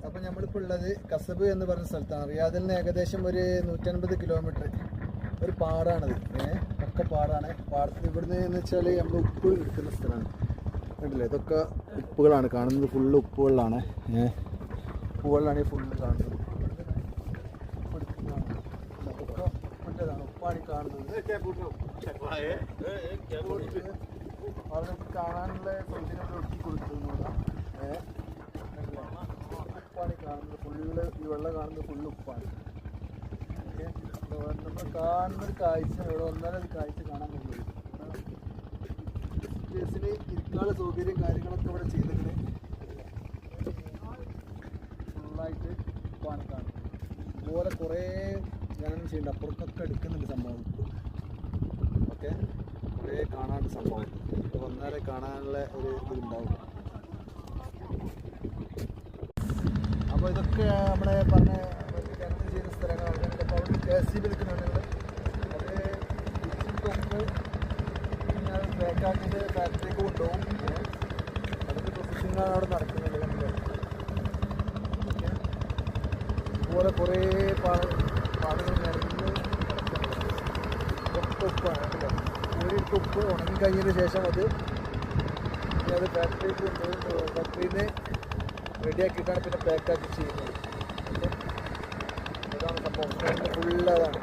അപ്പോൾ നമ്മളിപ്പോൾ ഉള്ളത് കസബ് എന്ന് പറഞ്ഞ സ്ഥലത്താണ്. റിയാദിൽ നിന്ന് ഏകദേശം ഒരു 150 കിലോമീറ്റർ ഒരു പാടാണത്. ഒക്കെ പാടാണ്. പാടത്തിന് ഇവിടുന്ന് എന്ന് വെച്ചാൽ നമ്മൾ ഉപ്പ് എടുക്കുന്ന സ്ഥലമാണ്. കണ്ടില്ലേ, ഇതൊക്കെ ഉപ്പുകളാണ് കാണുന്നത്. ഫുള്ള് ഉപ്പുകളിലാണ്. ഉപ്പുകളിലാണ് ഈ ഫുള്ള് കാണുന്നത്. അതൊക്കെ മറ്റേതാണ് ഉപ്പാണ് ഈ കാണുന്നത്. അവിടെ കാണാനുള്ള സൗകര്യം ഒഴുക്കി കൊടുക്കുന്നതാണ്. ഉപ്പാണ് കാണുന്നത്. ഫുള്ള് ഈ വെള്ളം കാണുന്നത് ഫുള്ള് ഉപ്പാണ്. നമ്മൾ കാണുന്നൊരു കാഴ്ച ഇവിടെ വന്നാലും ഒരു കാഴ്ച കാണാൻ കഴിയും. കേസിന് ഇരിക്കാനുള്ള സൗകര്യം കാര്യങ്ങളൊക്കെ ഇവിടെ ചെയ്തിട്ടുണ്ട്. ഫുള്ളായിട്ട് ഉപ്പാണ് കാണുന്നത്. അതുപോലെ കുറേ ഖനനം ചെയ്യുന്നുണ്ട്. അപ്പുറത്തൊക്കെ എടുക്കുന്നുണ്ട് സംഭവം. ഓക്കെ, കുറേ കാണാണ്ട് സംഭവം. വന്നാലേ കാണാനുള്ള ഒരു ഇതുണ്ടാവും. അപ്പോൾ ഇതൊക്കെ നമ്മളെ പറഞ്ഞ ഖനനം ചെയ്യുന്ന സ്ഥലങ്ങളാണ്. അപ്പോൾ അവിടെ KCB എടുക്കുന്നുണ്ട്. അത് കൊമ്പ് പിന്നെ ബേക്കാക്കിയിട്ട് ഫാക്ടറിക്ക് കൊണ്ടുപോകും. അതിൻ്റെ പ്രോസസ്സിങ്ങാണ് അവിടെ നടക്കുന്നത്. ഓക്കെ, അതുപോലെ കുറേ പാടുകൾ നിരന്ന് ഒക്കെ ഉപ്പാണ്. കോരിയിട്ട് ഉപ്പ് ഉണങ്ങി കഴിഞ്ഞതിന് ശേഷം അത് ഫാക്ടറിക്ക് കൊണ്ടുപോയി ഫാക്ടറിയിൽ നിന്ന് റെഡിയാക്കിയിട്ടാണ് പിന്നെ പാക്കാക്കി ചെയ്യുന്നത്. അതാണ് സംഭവം. ഫുള്ളതാണ്.